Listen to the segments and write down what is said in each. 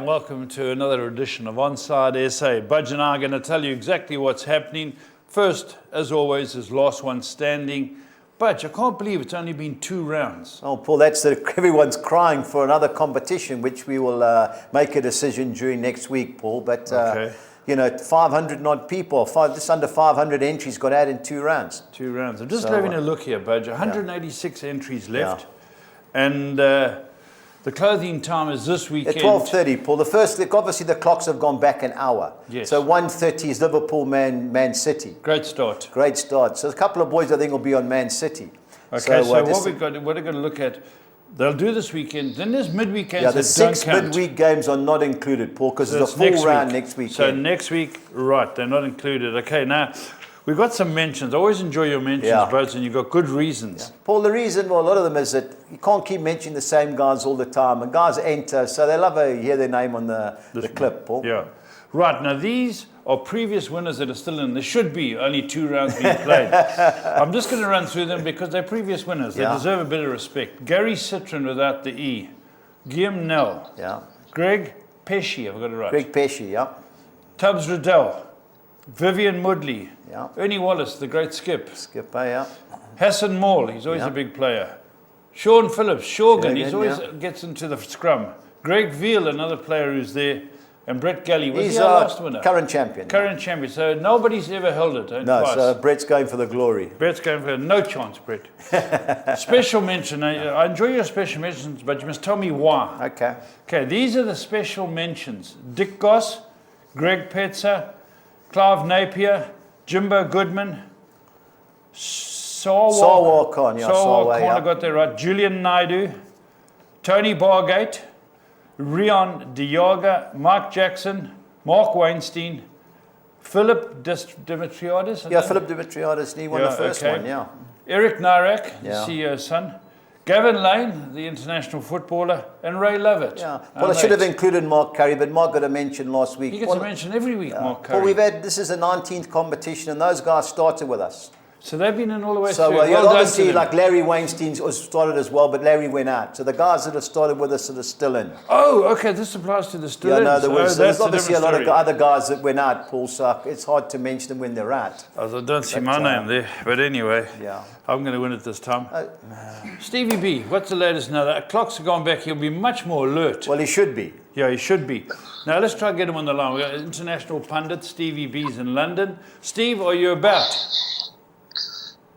and welcome to another edition of OnSide SA. Budge and I are going to tell you exactly what's happening. First, as always, is last one standing. Budge, I can't believe it's only been 2 rounds. Oh, Paul, everyone's crying for another competition, which we will make a decision during next week, Paul. But, Okay. 500 odd people, just under 500 entries got out in 2 rounds. 2 rounds. I'm just having a look here, Budge. 186 entries left. And the clothing time is this weekend. At 12:30, Paul. Obviously the clocks have gone back an hour. Yes. So 1:30 is Liverpool, Man City. Great start. Great start. So a couple of boys I think will be on Man City. Okay, so what we're going to look at, they'll do this weekend. Then there's midweekends the that don't 6 count. midweek games are not included, Paul, because there's a full round next weekend. So next week, right, they're not included. Okay, now, we've got some mentions. I always enjoy your mentions, Buzz, and you've got good reasons. Yeah. Paul, the reason, a lot of them is that you can't keep mentioning the same guys all the time. And guys enter, so they love to hear their name on the clip, Paul. Yeah. Right, now these are previous winners that are still in. There should be only 2 rounds being played. I'm just going to run through them because they're previous winners. They deserve a bit of respect. Gary Citron without the E. Guillaume Nell. Yeah. Greg Pesci, I've got it right. Greg Pesci, yeah. Tubbs Riddell. Vivian Mudley. Yeah. Ernie Wallace, the great skip. Skipper, yeah. Hassan Maul, he's always a big player. Sean Phillips, Shogun, he's always yeah. gets into the scrum. Greg Veal, another player who's there. And Brett Galley, was He's he our last winner? Current champion. Current champion. So nobody's ever held it. No, twice. so Brett's going for the glory. Brett's going for no chance, Brett. Special mention. I enjoy your special mentions, but you must tell me why. Okay. Okay, these are the special mentions. Dick Goss, Greg Petzer, Clive Napier, Jimbo Goodman, Sarwar Khan, I got that right. Julian Naidu, Tony Bargate, Rion Diaga, Mike Jackson, Mark Weinstein, Philip Dimitriadis. Philip Dimitriadis, he won the first one, Eric Narak, the CEO's son. Gavin Lane, the international footballer, and Ray Lovett. Yeah. Well, I should have included Mark Curry, but Mark got a mention last week. He gets a mention every week, Mark Curry. Well, this is the 19th competition, and those guys started with us. So they've been in all the way through. Well obviously, like Larry Weinstein started as well, but Larry went out. So the guys that have started with us are still in. Oh, okay. This applies to the still in. No, there's obviously a lot of other guys that went out, Paul, so it's hard to mention them when they're out. I don't see my name there, but anyway, I'm going to win it this time. Stevie B, what's the latest now? The clocks have gone back. He'll be much more alert. Well, he should be. Yeah, he should be. Now, let's try to get him on the line. We've got international pundit, Stevie B's in London. Steve, are you about?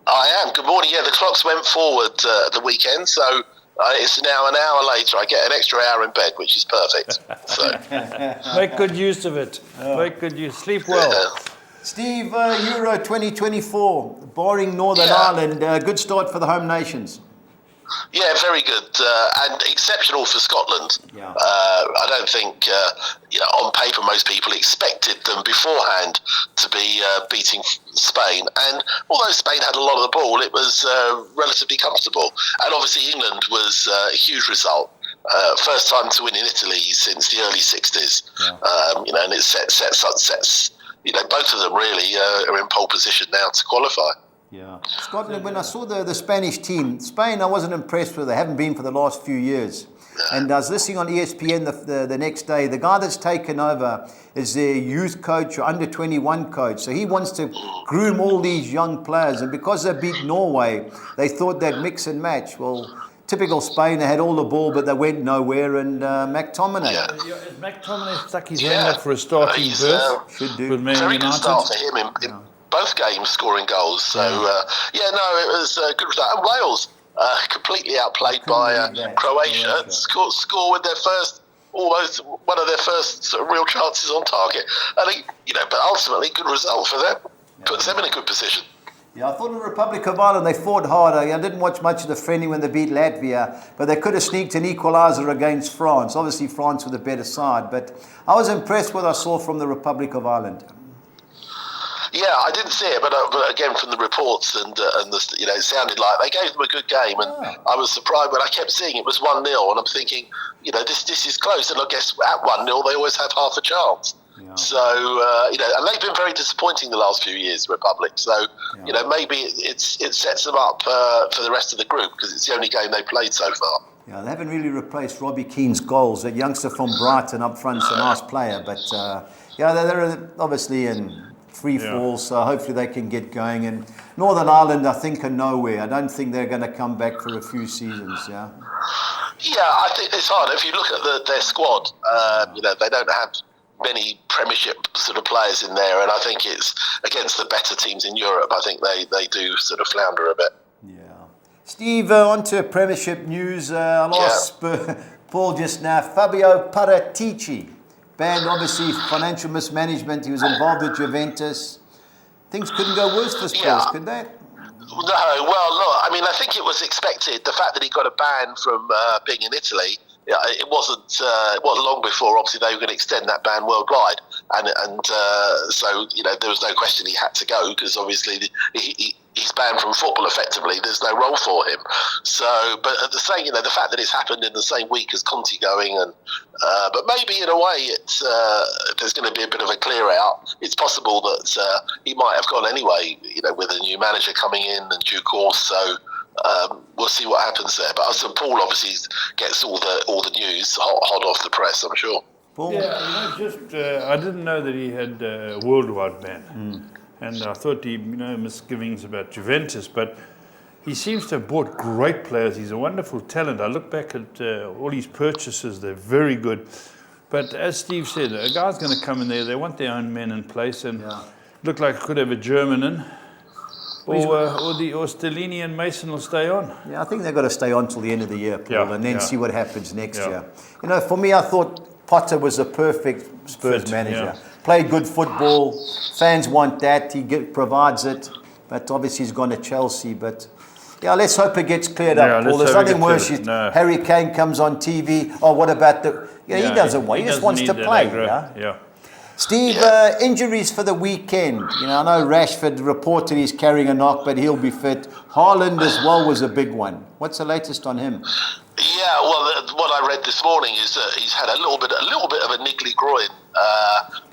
I am. Good morning. Yeah, the clocks went forward the weekend, so it's now an hour later. I get an extra hour in bed, which is perfect. So make good use of it. Make good use. Sleep well. Steve, Euro 2024, barring Northern Ireland, good start for the home nations. Yeah, very good and exceptional for Scotland. Yeah. I don't think, on paper, most people expected them beforehand to be beating Spain. And although Spain had a lot of the ball, it was relatively comfortable. And obviously England was a huge result. First time to win in Italy since the early 60s. Yeah. And it sets both of them really are in pole position now to qualify. Yeah. Scotland, when I saw the Spanish team, Spain I wasn't impressed with. They haven't been for the last few years. And I was listening on ESPN the next day. The guy that's taken over is their youth coach or under-21 coach. So he wants to groom all these young players. And because they beat Norway, they thought they'd mix and match. Well, typical Spain, they had all the ball, but they went nowhere. And McTominay. Is McTominay stuck his hand up for a starting berth? Should do. With Man very United? Good start for him in both games, scoring goals. So, it was a good result. And Wales, completely outplayed by Croatia. Score with their first, almost one of their first sort of real chances on target. I think, but ultimately, good result for them. Puts them in a good position. Yeah, I thought the Republic of Ireland, they fought hard. I didn't watch much of the friendly when they beat Latvia, but they could have sneaked an equaliser against France. Obviously, France were the better side, but I was impressed with what I saw from the Republic of Ireland. Yeah, I didn't see it, but again from the reports and it sounded like they gave them a good game, and I was surprised when I kept seeing it was 1-0, and I'm thinking, this is close, and I guess at 1-0 they always have half a chance. Yeah. So and they've been very disappointing the last few years, the Republic. So maybe it sets them up for the rest of the group because it's the only game they've played so far. Yeah, they haven't really replaced Robbie Keane's goals. That youngster from Brighton up front's a nice player, but they're obviously in free fall, so hopefully they can get going. And Northern Ireland, I think, are nowhere. I don't think they're going to come back for a few seasons. Yeah, I think it's hard. If you look at their squad, they don't have many Premiership sort of players in there, and I think it's against the better teams in Europe. I think they do sort of flounder a bit. Steve, on to Premiership news. I lost Paul just now. Fabio Paratici, banned obviously financial mismanagement. He was involved with Juventus. Things couldn't go worse for Spurs, could they? No, well, look, I mean, I think it was expected. The fact that he got a ban from being in Italy, it wasn't long before, obviously, they were going to extend that ban worldwide. And so, there was no question he had to go because obviously he's banned from football effectively. There's no role for him. So, but at the same, the fact that it's happened in the same week as Conte going, and but maybe in a way, it's there's going to be a bit of a clear out. It's possible that he might have gone anyway, with a new manager coming in due course. So we'll see what happens there. But St. Paul obviously gets all the news hot off the press, I'm sure. Paul? Yeah, I didn't know that he had a worldwide ban. And I thought he, misgivings about Juventus, but he seems to have bought great players. He's a wonderful talent. I look back at all his purchases; they're very good. But as Steve said, a guy's going to come in there. They want their own men in place, and look like it could have a German in, or Stellini and Mason will stay on. Yeah, I think they've got to stay on till the end of the year, Paul, and then see what happens next year. For me, I thought Potter was a perfect Spurs manager. Played good football. Fans want that. He provides it. But obviously he's gone to Chelsea. But let's hope it gets cleared up, Paul. There's nothing worse. Harry Kane comes on TV. Oh, what about the... he doesn't want. He just wants to play. Steve, injuries for the weekend. I know Rashford reported he's carrying a knock, but he'll be fit. Haaland as well was a big one. What's the latest on him? Yeah, well, what I read this morning is that he's had a little bit of a niggly groin,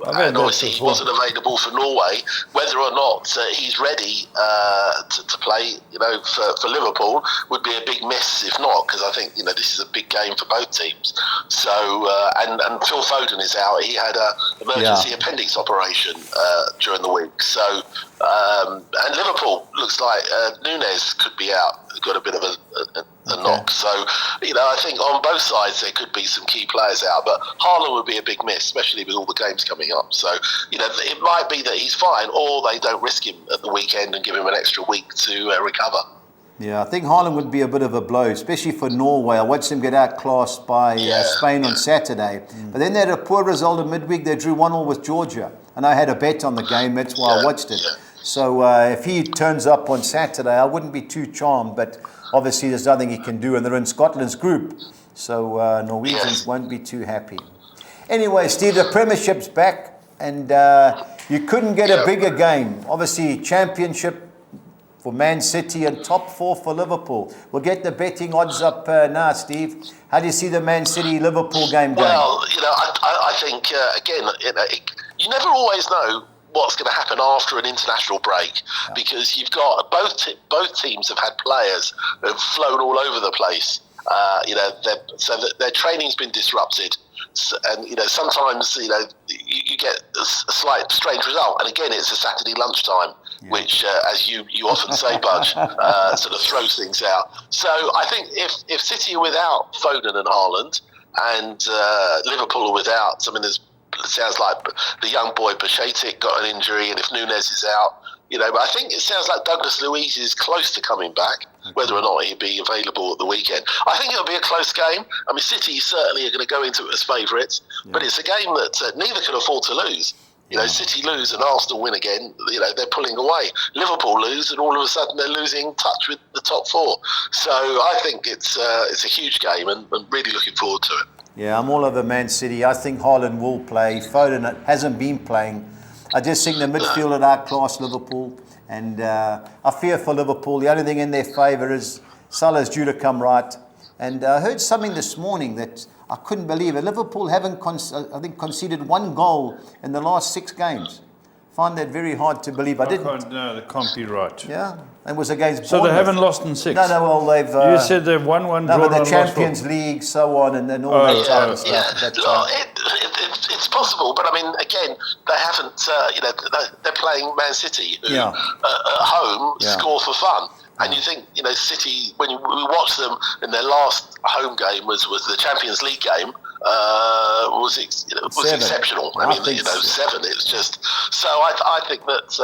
and obviously he wasn't available for Norway. Whether or not he's ready to play, for Liverpool would be a big miss if not, because I think this is a big game for both teams. So and Phil Foden is out. He had an emergency appendix operation during the week. So and Liverpool looks like Núñez could be out. Got a bit of a knock. So, I think on both sides there could be some key players out, but Haaland would be a big miss, especially with all the games coming up. So, it might be that he's fine, or they don't risk him at the weekend and give him an extra week to recover. Yeah, I think Haaland would be a bit of a blow, especially for Norway. I watched them get outclassed by Spain on Saturday. But then they had a poor result in midweek. They drew 1-1 with Georgia. And I had a bet on the game. That's why I watched it. So if he turns up on Saturday, I wouldn't be too charmed. But obviously there's nothing he can do. And they're in Scotland's group. So Norwegians won't be too happy. Anyway, Steve, the Premiership's back. And you couldn't get a bigger game. Obviously, Championship for Man City and top 4 for Liverpool. We'll get the betting odds up now, Steve. How do you see the Man City-Liverpool game going? Well, I think, again, you never always know what's going to happen after an international break, because you've got both teams have had players who have flown all over the place. So their training's been disrupted. And sometimes you get a slight strange result, and again it's a Saturday lunchtime, which as you often say, Budge, sort of throws things out. So I think if City are without Foden and Haaland, and Liverpool are without, it sounds like the young boy Bajcetic got an injury, and if Núñez is out, but I think it sounds like Douglas Luiz is close to coming back. Whether or not he'll be available at the weekend, I think it'll be a close game. I mean, City certainly are going to go into it as favourites, but it's a game that neither can afford to lose. City lose and Arsenal win again, they're pulling away. Liverpool lose and all of a sudden they're losing touch with the top 4. So I think it's a huge game, and I'm really looking forward to it. Yeah, I'm all over Man City. I think Haaland will play. Foden hasn't been playing. I just think the midfield are outclassed Liverpool. And I fear for Liverpool. The only thing in their favour is Salah's due to come right. And I heard something this morning that I couldn't believe it. Liverpool haven't, conceded 1 goal in the last 6 games. Find that very hard to believe. I didn't. No, that can't be right. Yeah, it was against So Bournemouth. they haven't lost in 6? No, well, they've... you said they've won one, drawn no, but one, the Champions League, so on, and then all that type of stuff. Yeah. But, it's possible, but I mean, again, they haven't. They're playing Man City, who at home score for fun. And you think, City, when we watched them in their last home game was the Champions League game, was exceptional. I mean, 7. It's just so. I think that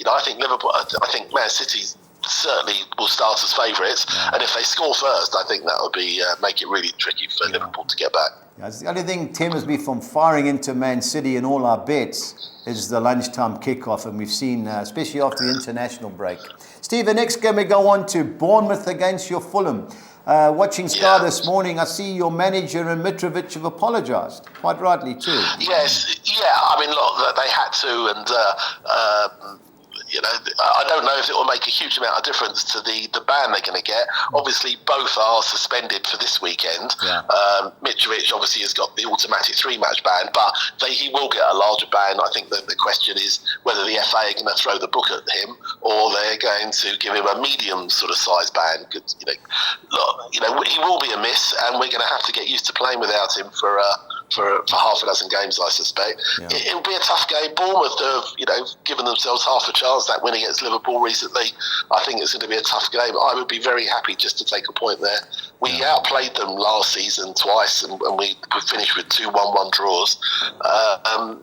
I think Liverpool. I think Man City certainly will start as favourites, and if they score first, I think that would be make it really tricky for Liverpool to get back. The only thing tempers me from firing into Man City in all our bets is the lunchtime kickoff, and we've seen, especially after the international break. Steve, the next game we go on to Bournemouth against your Fulham. Watching Sky this morning, I see your manager and Mitrovic have apologised, quite rightly too. Yes, I mean, look, they had to, and I don't know if it will make a huge amount of difference to the ban they're going to get. Obviously, both are suspended for this weekend. Mitrovic obviously has got the automatic 3-match ban, but he will get a larger ban. I think that the question is whether the FA are going to throw the book at him or they're going to give him a medium sort of size ban. He will be a miss, and we're going to have to get used to playing without him for half a dozen games, I suspect. It'll be a tough game. Bournemouth have, given themselves half a chance. That win against Liverpool recently, I think it's going to be a tough game. I would be very happy just to take a point there. We outplayed them last season twice, and we finished with 2 1-1 draws. I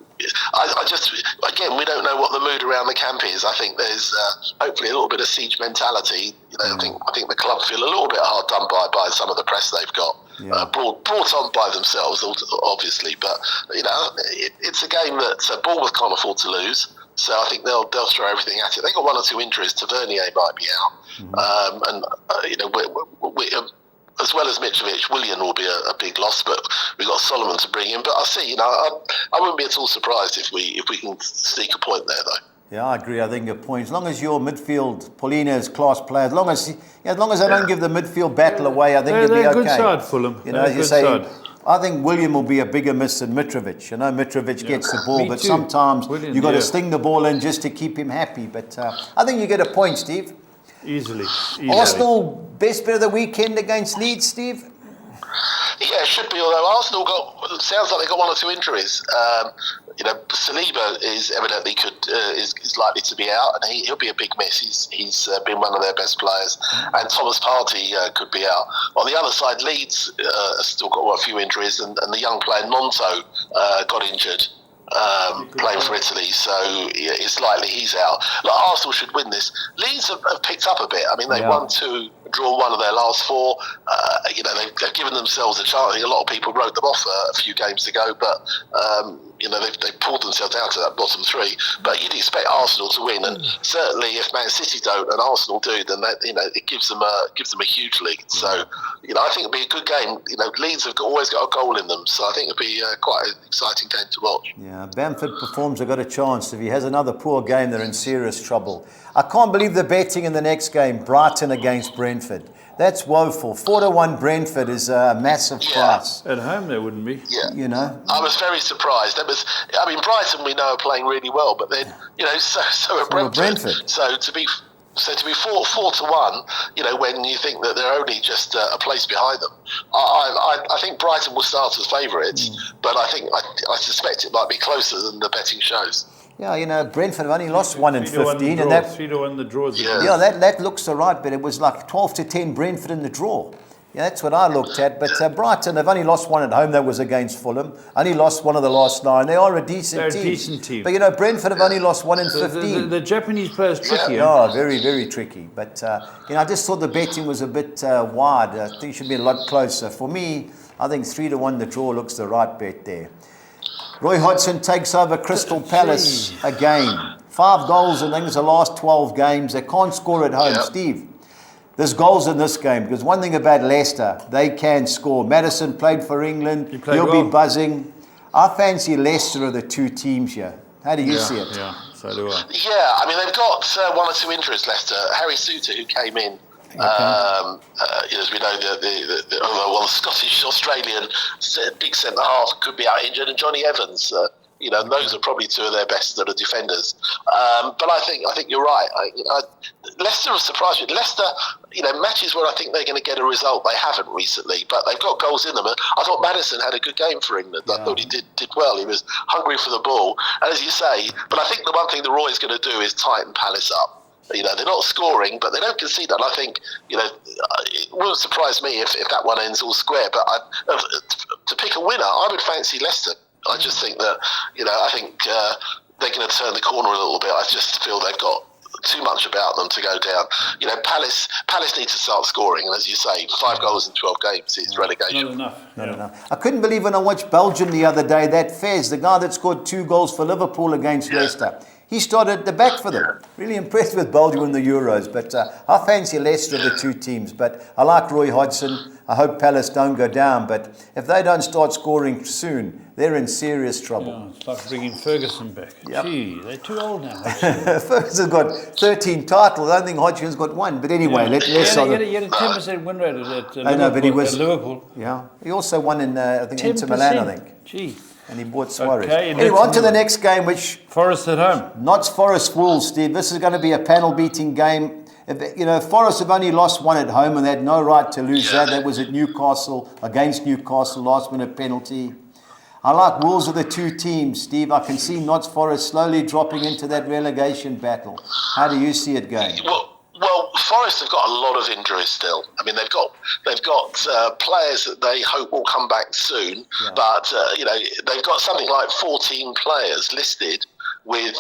just, again, we don't know what the mood around the camp is. I think there's hopefully a little bit of siege mentality. I think the club feel a little bit hard done by some of the press they've got. Brought on by themselves, obviously, but it's a game that Bournemouth can't afford to lose. So I think they'll throw everything at it. They got 1 or 2 injuries. Tavernier might be out, and we, as well as Mitrovic, Willian will be a big loss. But we've got Solomon to bring in. But I see, I wouldn't be at all surprised if we can sneak a point there, though. Yeah, I agree. I think your point. As long as your midfield, Paulina is class player. As long as they don't give the midfield battle away, I think you'll be okay. They're a good side, Fulham. As you say, I think William will be a bigger miss than Mitrovic. Mitrovic gets the ball, but sometimes you've got to sting the ball in just to keep him happy. But I think you get a point, Steve. Easily. Arsenal, best bet of the weekend against Leeds, Steve? Yeah, it should be, although Arsenal sounds like they've got 1 or 2 injuries. Saliba is evidently is likely to be out, and he'll be a big miss. He's been one of their best players, and Thomas Partey could be out. On the other side, Leeds still got a few injuries, and the young player Monto got injured. Playing for Italy, so it's likely he's out. Arsenal should win this. Leeds have picked up a bit. I mean, they've won 2, drawn 1 of their last 4. They've given themselves a chance. I think a lot of people wrote them off a few games ago, but they've pulled themselves out of that bottom 3. But you'd expect Arsenal to win, and certainly if Man City don't and Arsenal do, then it gives them a huge lead. So I think it'll be a good game. Leeds have always got a goal in them, so I think it'll be quite an exciting game to watch. Yeah, Bamford performs. They've got a chance. If he has another poor game, they're in serious trouble. I can't believe they're betting in the next game, Brighton against Brentford. That's woeful. 4-1 Brentford is a massive price. At home, they wouldn't be. Yeah. I was very surprised. Brighton we know are playing really well, but then so are Brentford. So to be 4-1, when you think that they're only just a place behind them, I think Brighton will start as favourites, but I suspect it might be closer than the betting shows. Yeah, Brentford have only lost 1 in 15, and that 3-1 the draws. That looks all right, but it was like 12-10 Brentford in the draw. Yeah, that's what I looked at. But Brighton, they've only lost 1 at home. That was against Fulham. Only lost 1 of the last 9. They are a decent team. But Brentford have only lost 1 in 15. The Japanese players tricky. Oh, very, very tricky. But I just thought the betting was a bit wide. I think it should be a lot closer. For me, I think 3-1 the draw looks the right bet there. Roy Hodgson takes over Crystal Palace again. 5 goals in the last 12 games. They can't score at home. Steve, there's goals in this game, because one thing about Leicester, they can score. Maddison played for England. He'll be buzzing. I fancy Leicester are the 2 teams here. How do you see it? Yeah, so do I. Yeah, they've got 1 or 2 injuries, Leicester. Harry Souttar, who came in, as we know, the Scottish-Australian big centre-half could be out injured, and Johnny Evans You know, and those are probably two of their best sort of defenders. But I think you're right. Leicester have surprised me. Leicester, you know, matches where I think they're going to get a result, they haven't recently, but they've got goals in them. I thought Maddison had a good game for England. I thought he did well. He was hungry for the ball, and as you say. But I think the one thing the Roy's going to do is tighten Palace up. You know, they're not scoring, but they don't concede. And I think, you know, it wouldn't surprise me if that one ends all square. But to pick a winner, I would fancy Leicester. I just think that, you know, I think they're going to turn the corner a little bit. I just feel they've got too much about them to go down. You know, Palace need to start scoring. And as you say, 5 goals in 12 games is relegation. Not enough. I couldn't believe when I watched Belgium the other day, that Fez, the guy that scored 2 goals for Liverpool against Leicester, he started at the back for them. Really impressed with Belgium in the Euros. But I fancy Leicester of the two teams. But I like Roy Hodgson. I hope Palace don't go down. But if they don't start scoring soon, they're in serious trouble. Yeah, it's like bringing Ferguson back. Yep. Gee, they're too old now. Ferguson's got 13 titles. I don't think Hodgson's got 1. But anyway, let's... He had a 10% win rate at Liverpool. Yeah. He also won in, I think, Inter Milan, I think. Gee. And he bought Suarez. Okay, anyway, on to the next game, which... Forest at home. Notts Forest Wolves, Steve. This is going to be a panel-beating game. You know, Forest have only lost 1 at home, and they had no right to lose that. That was at Newcastle, against Newcastle, last-minute penalty. I like Wolves of the two teams, Steve. I can see Notts Forest slowly dropping into that relegation battle. How do you see it going? Well, Forest have got a lot of injuries still. I mean, they've got players that they hope will come back soon, but you know, they've got something like 14 players listed with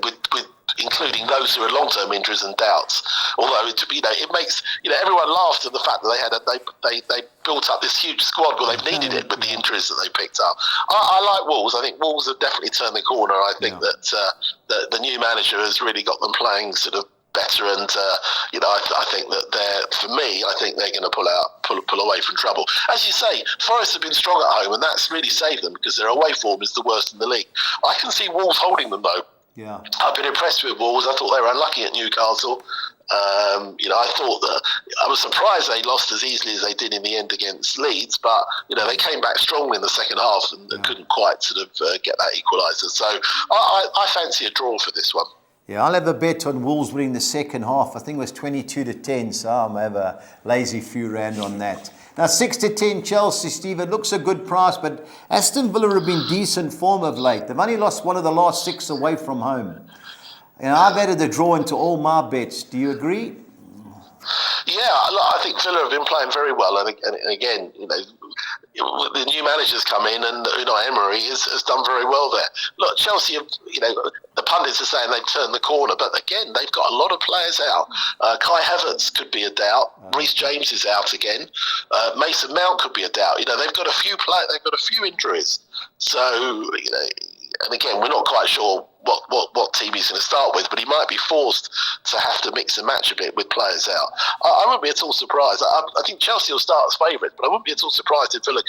with including those who are long-term injuries and doubts. Although it makes everyone laughed at the fact that they built up this huge squad. Well, they've needed it with the injuries that they picked up. I like Wolves. I think Wolves have definitely turned the corner. I think that the new manager has really got them playing sort of better, and I think that I think they're going to pull away from trouble. As you say, Forest have been strong at home, and that's really saved them because their away form is the worst in the league. I can see Wolves holding them though. Yeah, I've been impressed with Wolves. I thought they were unlucky at Newcastle. I thought that I was surprised they lost as easily as they did in the end against Leeds, but they came back strongly in the second half and couldn't quite sort of get that equaliser. So I fancy a draw for this one. Yeah, I'll have a bet on Wolves winning the second half. I think it was 22-10, so I'll have a lazy few rand on that. Now, 6-10 Chelsea, Steve. It looks a good price, but Aston Villa have been decent form of late. They've only lost 1 of the last 6 away from home. And I've added a draw into all my bets. Do you agree? Yeah, I think Villa have been playing very well, and again, the new manager's come in, and Unai Emery has done very well there. Look, Chelsea, the pundits are saying they've turned the corner, but again, they've got a lot of players out. Kai Havertz could be a doubt. Reece James is out again. Mason Mount could be a doubt. They've got a few they've got a few injuries. So and again, we're not quite sure what team he's going to start with, but he might be forced to have to mix and match a bit with players out. I wouldn't be at all surprised. I think Chelsea will start as favourites, but I wouldn't be at all surprised if Villa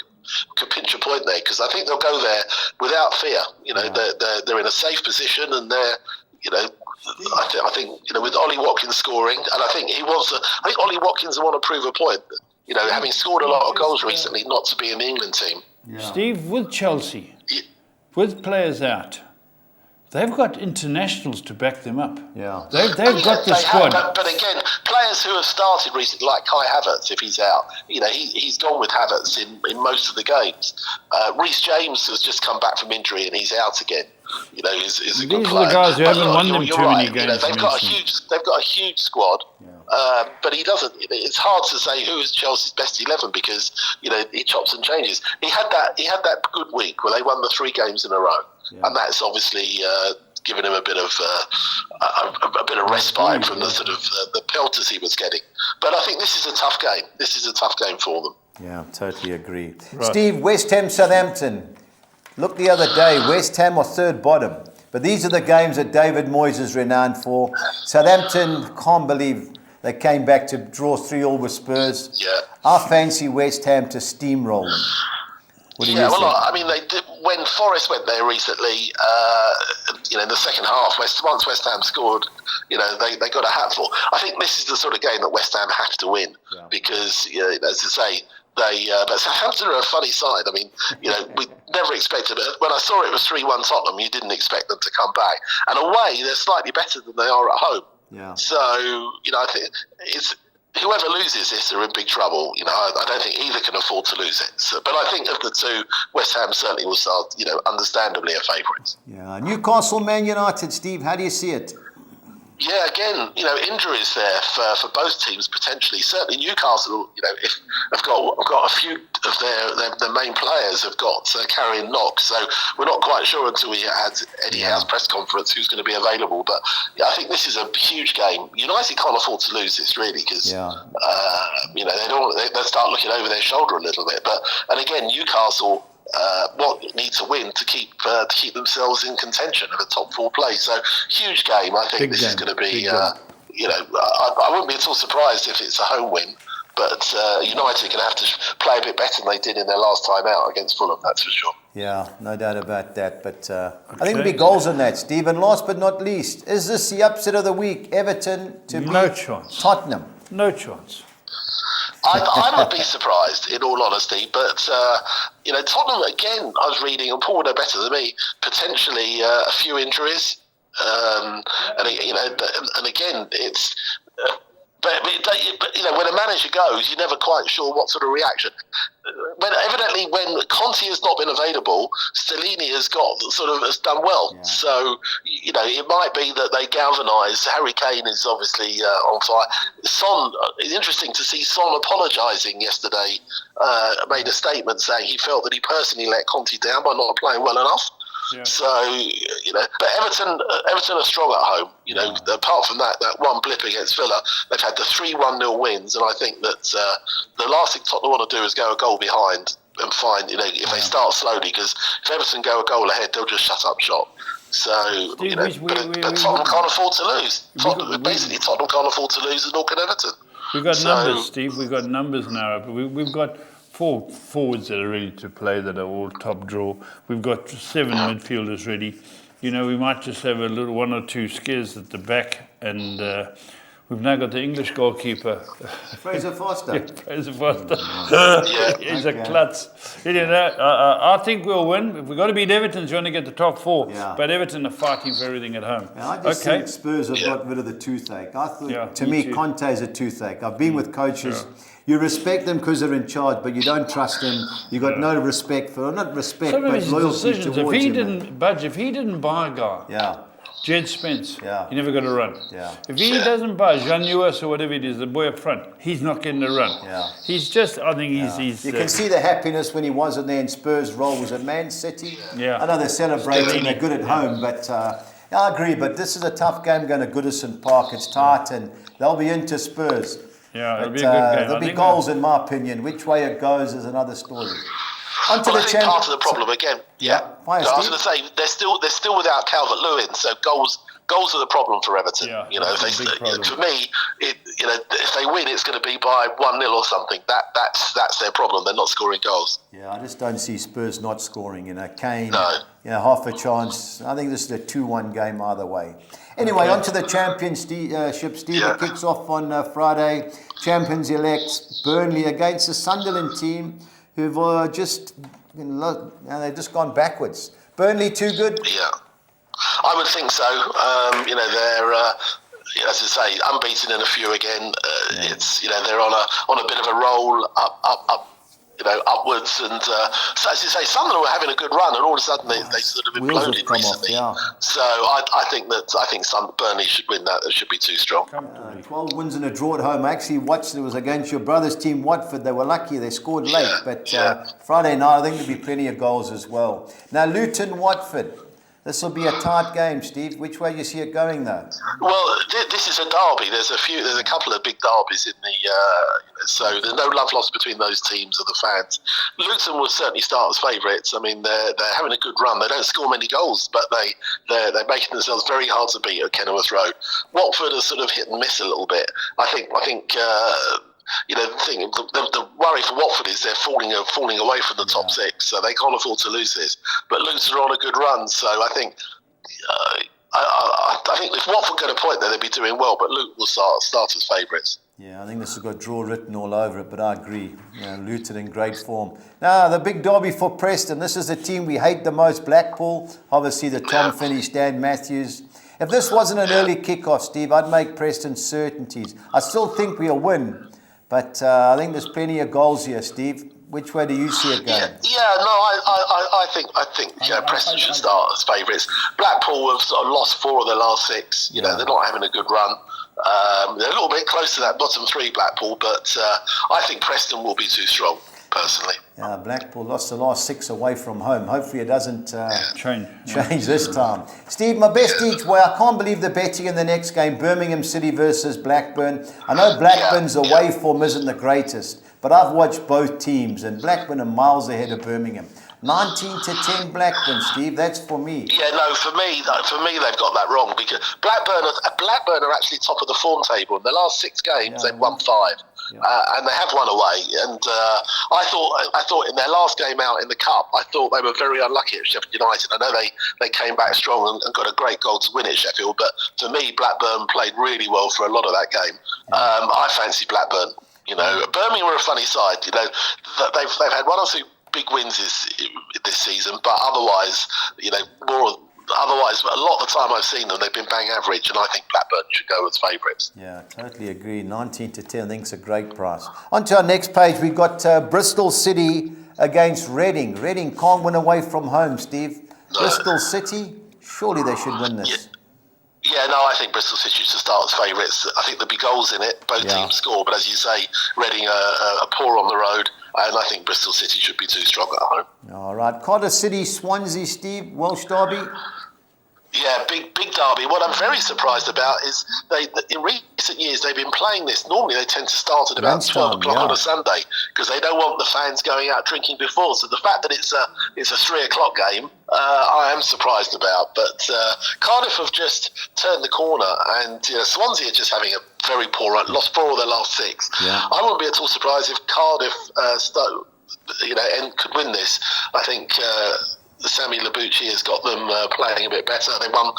could pinch a point there, because I think they'll go there without fear. They're in a safe position, and they're I think with Ollie Watkins scoring, and I think Ollie Watkins will want to prove a point. Having scored a lot of goals recently, not to be in the England team. Yeah. Steve, with Chelsea, with players out, they've got internationals to back them up. Yeah, they've got the squad. But again, players who have started recently, like Kai Havertz, if he's out, he's gone with Havertz in most of the games. Reece James has just come back from injury and he's out again. Is a good player. These are the guys who haven't won them too many games. They've got a huge squad. But he doesn't. It's hard to say who is Chelsea's best 11 because he chops and changes. He had that good week where they won the 3 games in a row, and that's obviously given him a bit of respite from the sort of the pelters he was getting. But I think this is a tough game. This is a tough game for them. Yeah, totally agree. Right. Steve, West Ham, Southampton. Look, the other day, West Ham are third bottom. But these are the games that David Moyes is renowned for. Southampton, can't believe they came back to draw 3-3 with Spurs. Yeah. I fancy West Ham to steamroll them. What do you think? I mean, they did, when Forest went there recently, in the second half, once West Ham scored, they got a hatful. I think this is the sort of game that West Ham have to win because, as I say, But Southampton are a funny side. I mean, we never expected it. When I saw it was 3-1 Tottenham, you didn't expect them to come back. And away, they're slightly better than they are at home. Yeah. So, I think it's whoever loses this are in big trouble. I don't think either can afford to lose it. So, but I think of the two, West Ham certainly will start, understandably a favourites. Yeah. Newcastle, Man United, Steve, how do you see it? Yeah, again, injuries there for both teams potentially. Certainly, Newcastle, have got a few of their main players have got carrying knocks. So we're not quite sure until we had Eddie Howe's press conference who's going to be available. But I think this is a huge game. United can't afford to lose this really because they'll start looking over their shoulder a little bit. And again, Newcastle. Need to win to keep themselves in contention of a top 4 place. So huge game. I think this is going to be. I wouldn't be at all surprised if it's a home win. But United are going to have to play a bit better than they did in their last time out against Fulham. That's for sure. Yeah, no doubt about that. But I think there'll be goals in that, Steve. And last but not least, is this the upset of the week? Everton to beat Tottenham. No chance. I might be surprised, in all honesty, but Tottenham again. I was reading, and Paul would know better than me. Potentially a few injuries, and again, it's. But when a manager goes, you're never quite sure what sort of reaction. Evidently, when Conte has not been available, Stellini has done well. Yeah. So it might be that they galvanise. Harry Kane is obviously on fire. Son, it's interesting to see Son apologising yesterday. Made a statement saying he felt that he personally let Conte down by not playing well enough. Yeah. So but Everton are strong at home. Apart from that one blip against Villa, they've had the 3-1-0 wins, and I think that the last thing Tottenham want to do is go a goal behind and find if they start slowly, because if Everton go a goal ahead, they'll just shut up shop. So Steve, but Tottenham can't afford to lose. Tottenham can't afford to lose, and nor can Everton. We've got numbers, Steve. We've got numbers now. We've got 4 forwards that are ready to play that are all top draw. We've got 7 midfielders ready. We might just have a little 1 or 2 scares at the back, and we've now got the English goalkeeper. Fraser Foster. Fraser Foster. He's a klutz. I think we'll win. We've got to beat Everton to want to get the top 4. Yeah. But Everton are fighting for everything at home. Yeah, I just think Spurs have got rid of the toothache. I thought, to me, Conte is a toothache. I've been with coaches. Yeah. You respect them because they're in charge, but you don't trust them. You got no respect for, not respect, but loyalty towards him. If he didn't budge, if he didn't buy a guy, Jed Spence, he never got a run. Yeah. If he doesn't buy Jean Lewis or whatever it is, the boy up front, he's not getting a run. Yeah. He's just, I think he's... You can see the happiness when he wasn't there in Spurs' role was at Man City. Yeah. I know they're celebrating, they're good at home, but I agree. But this is a tough game going to Goodison Park. It's tight, and they'll be into Spurs. Yeah, it'll be a good game. There'll be goals, in my opinion. Which way it goes is another story. I think part of the problem again. Yeah. I was going to say they're still without Calvert-Lewin, so goals are the problem for Everton. Yeah, for me, if they win, it's going to be by 1-0 or something. That's their problem. They're not scoring goals. Yeah, I just don't see Spurs not scoring. Kane, half a chance. I think this is a 2-1 game either way. Anyway, on to the championship, Steve. It kicks off on Friday. Champions elect Burnley against the Sunderland team, who've they've just gone backwards. Burnley too good? Yeah, I would think so. They're as I say, unbeaten in a few again. It's they're on a bit of a roll up. Upwards, and so as you say, Sunderland were having a good run, and all of a sudden they sort of imploded recently. So I think Burnley should win that. It should be too strong. 12 wins and a draw at home. I actually watched. It was against your brother's team, Watford. They were lucky; they scored late. But Friday night, I think there'll be plenty of goals as well. Now, Luton, Watford. This will be a tight game, Steve. Which way do you see it going, though? Well, this is a derby. There's a couple of big derbies in the. So there's no love lost between those teams or the fans. Luton will certainly start as favourites. I mean, they're having a good run. They don't score many goals, but they're making themselves very hard to beat at Kenilworth Road. Watford are sort of hit and miss a little bit. I think. The worry for Watford is they're falling away from the top 6, so they can't afford to lose this. But Luton are on a good run, so I think I think if Watford get a point there, they'd be doing well. But Luton will start as favourites. Yeah, I think this has got draw written all over it, but I agree. Luton in great form. Now, the big derby for Preston. This is the team we hate the most, Blackpool. Obviously, the Tom Finney, Dan Matthews. If this wasn't an early kickoff, Steve, I'd make Preston certainties. I still think we'll win, but I think there's plenty of goals here, Steve. Which way do you see it going? I think Preston should start as favourites. Blackpool have sort of lost 4 of their last 6. They're not having a good run. They're a little bit close to that bottom 3, Blackpool, but I think Preston will be too strong, personally. Yeah, Blackpool lost the last 6 away from home. Hopefully it doesn't change this time. Steve, my best each way. I can't believe the betting in the next game, Birmingham City versus Blackburn. I know Blackburn's away form isn't the greatest, but I've watched both teams, and Blackburn are miles ahead of Birmingham. 19-10 Blackburn, Steve. That's for me. Yeah, no, for me, they've got that wrong, because Blackburn are actually top of the form table. In the last 6 games, they've won 5, and they have won away. And I thought in their last game out in the cup, I thought they were very unlucky at Sheffield United. I know they came back strong and got a great goal to win at Sheffield, but for me, Blackburn played really well for a lot of that game. I fancy Blackburn. Birmingham are a funny side. They've had 1 or 2 big wins this season, but otherwise, a lot of the time I've seen them, they've been bang average, and I think Blackburn should go as favourites. Yeah, totally agree. 19-10, I think it's a great price. On to our next page, we've got Bristol City against Reading. Reading can't win away from home, Steve. No. Bristol City, surely they should win this. Yeah, no, I think Bristol City should start as favourites. I think there'll be goals in it. Both teams score, but as you say, Reading are poor on the road, and I think Bristol City should be too strong at home. All right. Cardiff City, Swansea, Steve, Welsh derby. Yeah, big derby. What I'm very surprised about is in recent years they've been playing this. Normally they tend to start at about 12 o'clock on a Sunday, because they don't want the fans going out drinking before. So the fact that it's a 3 o'clock game, I am surprised about. But Cardiff have just turned the corner, and Swansea are just having a very poor run. Lost 4 of their last 6. Yeah. I wouldn't be at all surprised if Cardiff could win this. I think. Sammy Labucci has got them playing a bit better. They've won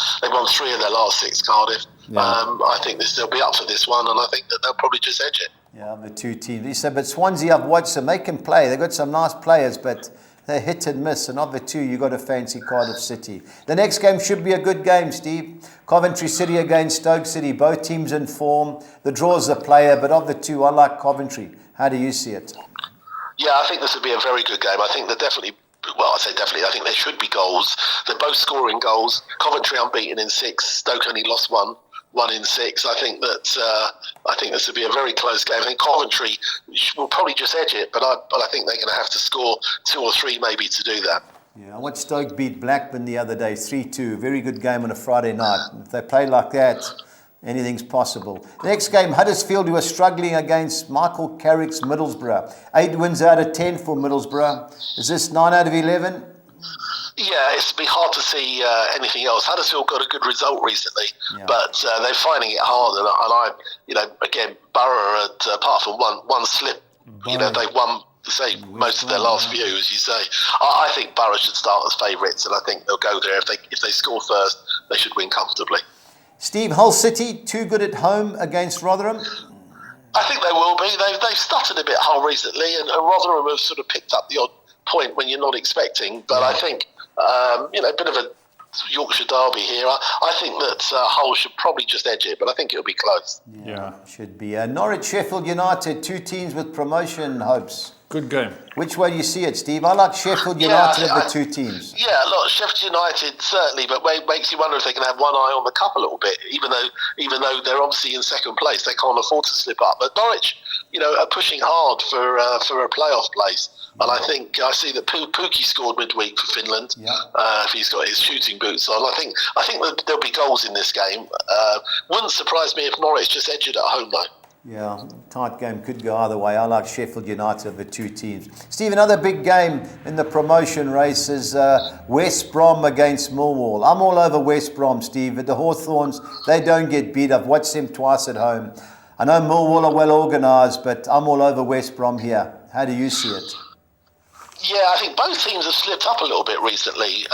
3 of their last 6, Cardiff. Yeah. I think they'll be up for this one, and I think that they'll probably just edge it. Yeah, the 2 teams. But Swansea, I've watched them. They can play. They've got some nice players, but they're hit and miss. And of the 2, you've got to fancy Cardiff City. The next game should be a good game, Steve. Coventry City against Stoke City. Both teams in form. The draw's the player, but of the 2, I like Coventry. How do you see it? Yeah, I think this would be a very good game. I think they're definitely... Well, I say definitely. I think there should be goals. They're both scoring goals. Coventry unbeaten in 6. Stoke only lost 1 in 6. I think this would be a very close game. I think Coventry will probably just edge it, but I think they're going to have to score 2 or 3 maybe to do that. Yeah, I watched Stoke beat Blackburn the other day, 3-2. Very good game on a Friday night. If they play like that, anything's possible. The next game, Huddersfield, who are struggling against Michael Carrick's Middlesbrough. 8 wins out of 10 for Middlesbrough. Is this 9 out of 11? Yeah, it's be hard to see anything else. Huddersfield got a good result recently, but they're finding it hard. And again, Borough, apart from one slip, they've won most of their last few, as you say. I think Borough should start as favourites, and I think they'll go there. If they score first, they should win comfortably. Steve, Hull City, too good at home against Rotherham? I think they will be. They've stuttered a bit, Hull, recently, and Rotherham have sort of picked up the odd point when you're not expecting. But I think, a bit of a Yorkshire derby here. I think that Hull should probably just edge it, but I think it'll be close. Yeah. Should be. Norwich, Sheffield United, 2 teams with promotion hopes. Good game. Which way do you see it, Steve? I like Sheffield United of the 2 teams. Yeah, look, Sheffield United certainly, but makes you wonder if they can have one eye on the cup a little bit. Even though they're obviously in second place, they can't afford to slip up. But Norwich, are pushing hard for a playoff place. And I think I see that Pukki scored midweek for Finland. If he's got his shooting boots on, I think that there'll be goals in this game. Wouldn't surprise me if Norwich just edged it at home though. Yeah, tight game, could go either way. I like Sheffield United of the 2 teams. Steve, another big game in the promotion race is West Brom against Millwall. I'm all over West Brom, Steve. But the Hawthorns, they don't get beat. I've watched them twice at home. I know Millwall are well organised, but I'm all over West Brom here. How do you see it? Yeah, I think both teams have slipped up a little bit recently.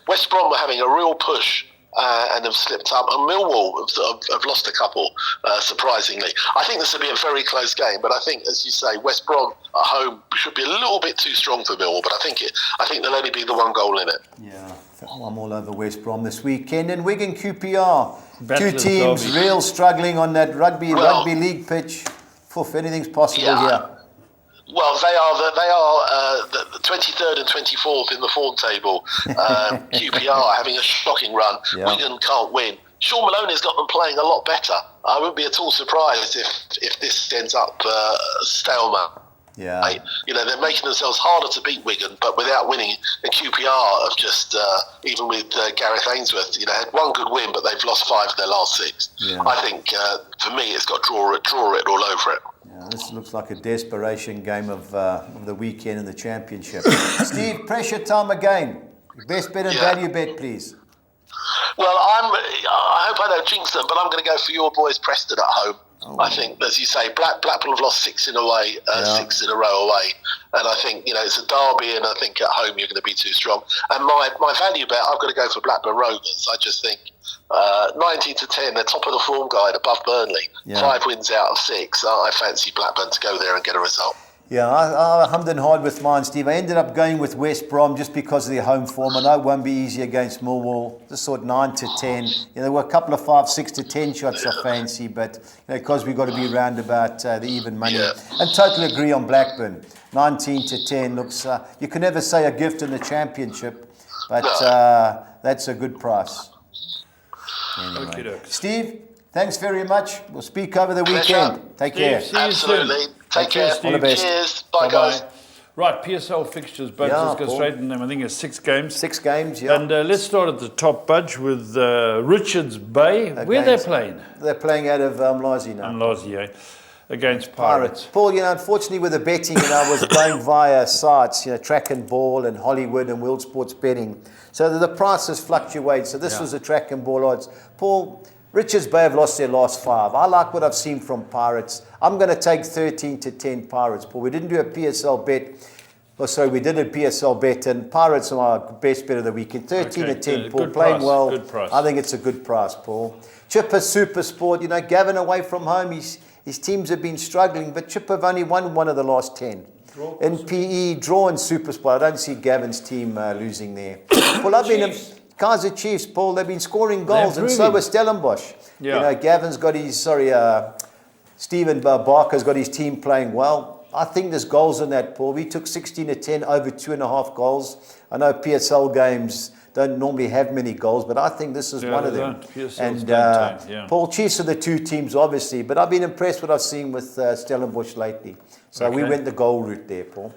West Brom were having a real push and have slipped up. And Millwall have lost a couple, surprisingly. I think this will be a very close game, but I think, as you say, West Brom at home should be a little bit too strong for Millwall, but I think there'll only be the one goal in it. Yeah, I'm all over West Brom this weekend. And Wigan QPR, Battler's two teams derby. real struggling on that rugby league pitch. If anything's possible here. Well, they are the 23rd and 24th in the form table. QPR are having a shocking run. Yeah. Wigan can't win. Sean Maloney's got them playing a lot better. I wouldn't be at all surprised if this ends up stalemate. Yeah. They're making themselves harder to beat Wigan, but without winning. And QPR have just, even with Gareth Ainsworth, had one good win, but they've lost 5 of their last 6. Yeah. I think, for me, it's got draw it all over it. Yeah, this looks like a desperation game of the weekend in the championship. Steve, pressure time again. Best bet and value bet, please. Well, I hope I don't jinx them, but I'm going to go for your boys Preston at home. Oh. I think, as you say, Blackpool have lost 6 in a row away, and I think it's a derby, and I think at home you're going to be too strong. And my value bet, I've got to go for Blackburn Rovers. I just think 19 to 10, they're top of the form guide above Burnley. 5 wins out of 6. I fancy Blackburn to go there and get a result. Yeah, I hummed and hawed with mine, Steve. I ended up going with West Brom just because of their home form. I know it won't be easy against Millwall. Just thought 9 to 10. There were a couple of 5, 6 to 10 shots I fancy, but because we've got to be round about the even money. Yeah. And totally agree on Blackburn. 19 to 10 looks. You can never say a gift in the championship, but that's a good price. Anyway. Steve, thanks very much. We'll speak over the weekend. Take care. See you Absolutely. soon. Take care. All the best. Cheers. Bye, guys. Right, PSL fixtures, Budge. Let's go straight in them. I think it's 6 games. 6 games, yeah. And let's start at the top, Budge, with Richards Bay. Where they're playing? They're playing out of Lazi now. Lazi, against Pirates. Paul, unfortunately with the betting, I was going via sites, Track and Ball and Hollywood and World Sports Betting. So the prices fluctuate. So this was the Track and Ball odds. Paul, Richards Bay have lost their last 5. I like what I've seen from Pirates. I'm going to take 13 to 10 Pirates, Paul. We didn't do a PSL bet. We did a PSL bet, and Pirates are our best bet of the weekend. 13 to 10, Paul. Playing well. Good price. I think it's a good price, Paul. Chipper Super Sport, Gavin away from home. His teams have been struggling, but Chipper have only won 1 of the last 10. In PE, draw in Super Sport. I don't see Gavin's team losing there. Paul, I've been... Kaiser Chiefs, Paul, they've been scoring goals, and so was Stellenbosch. Yeah. Gavin's got Stephen Barker's got his team playing well. I think there's goals in that, Paul. We took 16 to 10 over 2.5 goals. I know PSL games don't normally have many goals, but I think this is one of them. And Paul, Chiefs are the 2 teams, obviously, but I've been impressed with what I've seen with Stellenbosch lately. So we went the goal route there, Paul.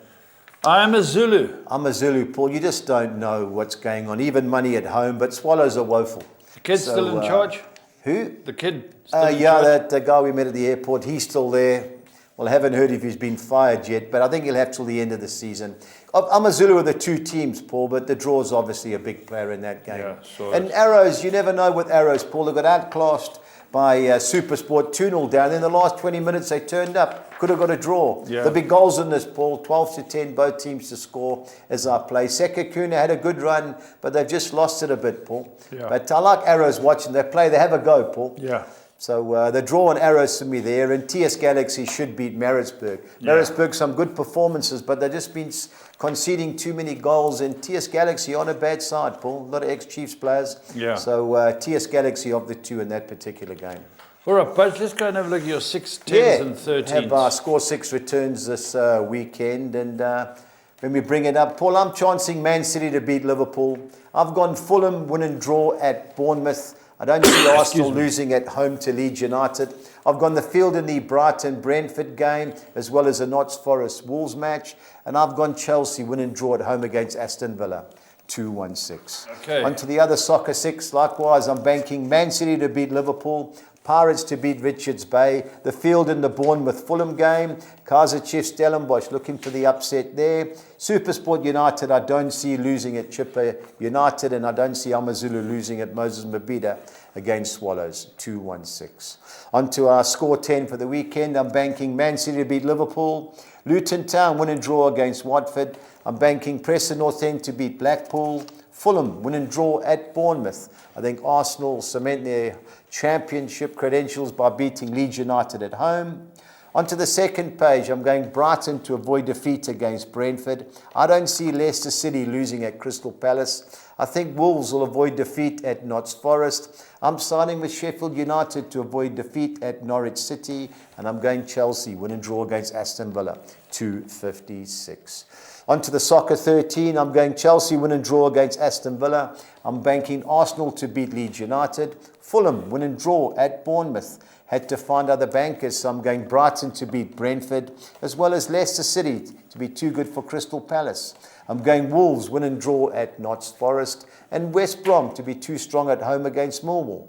I'm a Zulu, Paul. You just don't know what's going on. Even money at home, but Swallows are woeful. The kid's still in charge? Who? The kid still in charge? That guy we met at the airport, he's still there. Well, I haven't heard if he's been fired yet, but I think he'll have till the end of the season. I'm a Zulu with the 2 teams, Paul, but the draw's obviously a big player in that game. Yeah, sure. And Arrows, you never know with Arrows, Paul. They got outclassed by Supersport 2-0 down. In the last 20 minutes, they turned up. Could have got a draw. Yeah. The big goals in this, Paul, 12 to 10, both teams to score as I play. Sekakuna had a good run, but they've just lost it a bit, Paul. Yeah. But I like Arrows watching. They play, they have a go, Paul. Yeah. So the draw on Arrows to me there, and TS Galaxy should beat Maritzburg. Yeah. Maritzburg, some good performances, but they've just been conceding too many goals, and TS Galaxy on a bad side, Paul. A lot of ex-Chiefs players. Yeah. So TS Galaxy of the 2 in that particular game. All right, Budge, let's go and have a look at your 6, 10s and 13s. Have score 6 returns this weekend, and when we bring it up, Paul, I'm chancing Man City to beat Liverpool. I've gone Fulham win and draw at Bournemouth. I don't see Arsenal losing at home to Leeds United. I've gone the field in the Brighton-Brentford game, as well as the Notts Forest-Wolves match. And I've gone Chelsea win and draw at home against Aston Villa, 2-1-6. Okay. On to the other soccer 6. Likewise, I'm banking Man City to beat Liverpool, Pirates to beat Richards Bay, the field in the Bournemouth-Fulham game, Kaiser Chiefs Stellenbosch looking for the upset there. Supersport United, I don't see losing at Chipper United, and I don't see Amazulu losing at Moses Mabhida against Swallows, 2-1-6. On to our score 10 for the weekend. I'm banking Man City to beat Liverpool, Luton Town win and draw against Watford. I'm banking Preston North End to beat Blackpool, Fulham win and draw at Bournemouth. I think Arsenal cement their championship credentials by beating Leeds United at home. Onto the second page, I'm going Brighton to avoid defeat against Brentford. I don't see Leicester City losing at Crystal Palace. I think Wolves will avoid defeat at Notts Forest. I'm siding with Sheffield United to avoid defeat at Norwich City. And I'm going Chelsea, win and draw against Aston Villa, 256. On to the Soccer 13, I'm going Chelsea, win and draw against Aston Villa. I'm banking Arsenal to beat Leeds United. Fulham, win and draw at Bournemouth. Had to find other bankers, so I'm going Brighton to beat Brentford, as well as Leicester City to be too good for Crystal Palace. I'm going Wolves, win and draw at Notts Forest, and West Brom to be too strong at home against Millwall.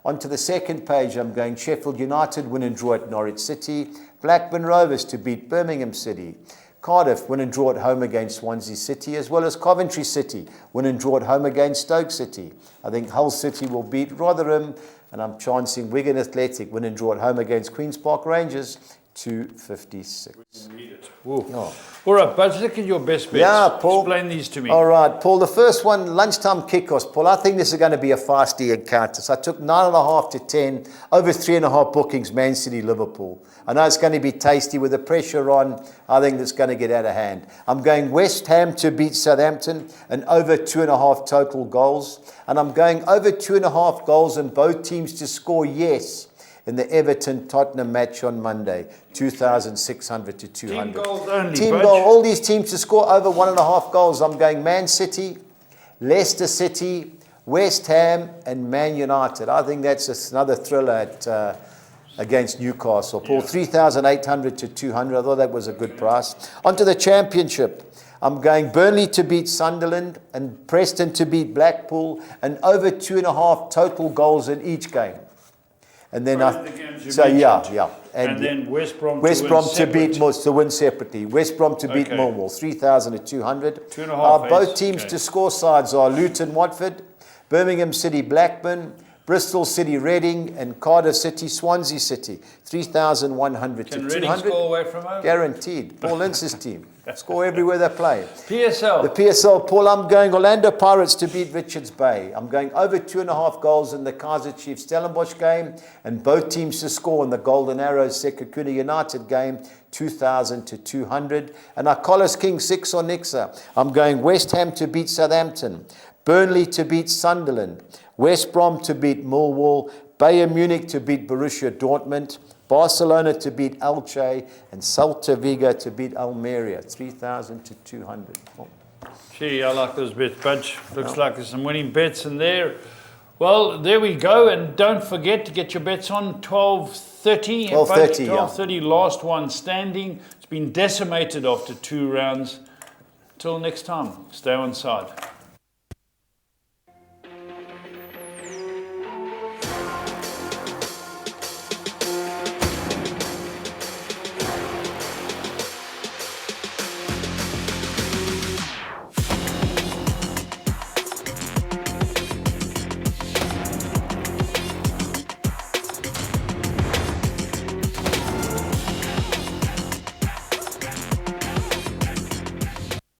On to the second page, I'm going Sheffield United, win and draw at Norwich City, Blackburn Rovers to beat Birmingham City, Cardiff, win and draw at home against Swansea City, as well as Coventry City, win and draw at home against Stoke City. I think Hull City will beat Rotherham, and I'm chancing Wigan Athletic, win and draw at home against Queen's Park Rangers, 256. Oh. All right, but look at your best bets. Yeah, Paul. Explain these to me. All right, Paul, the first one, lunchtime kickoffs. Paul, I think this is going to be a feisty encounter. So I took 9.5 to 10, over 3.5 bookings, Man City, Liverpool. I know it's going to be tasty with the pressure on. I think it's going to get out of hand. I'm going West Ham to beat Southampton and over 2.5 total goals. And I'm going over 2.5 goals and both teams to score, yes, in the Everton-Tottenham match on Monday, 2,600 to 200. Team goals only, Team Budge. goal, all these teams to score over 1.5 goals. I'm going Man City, Leicester City, West Ham, and Man United. I think that's just another thriller at, against Newcastle. Paul, 3,800 to 200. I thought that was a good price. On to the Championship. I'm going Burnley to beat Sunderland and Preston to beat Blackpool and over 2.5 total goals in each game. And then And then West Brom to beat Moss to win separately. West Brom to beat Millwall, 3,000 to 200. 2.5 both teams to score sides are Luton, Watford, Birmingham City, Blackburn, Bristol City, Reading, and Cardiff City, Swansea City, 3,100 to 200. Can Reading score away from home? Guaranteed. Paul Lince's team. Score everywhere they play. PSL. The PSL, Paul, I'm going Orlando Pirates to beat Richards Bay. I'm going over 2.5 goals in the Kaizer Chiefs Stellenbosch game and both teams to score in the Golden Arrows Sekhukhune United game, 2,000 to 200. And Collis King 6 or Nixa. I'm going West Ham to beat Southampton, Burnley to beat Sunderland, West Brom to beat Millwall, Bayern Munich to beat Borussia Dortmund, Barcelona to beat Elche, and Celta Vigo to beat Almeria, 3,000 to 200. Oh. Gee, I like those bets, Budge. Looks like there's some winning bets in there. Well, there we go. And don't forget to get your bets on 12:30. 12:30, last one standing. It's been decimated after 2 rounds. Till next time, stay on side.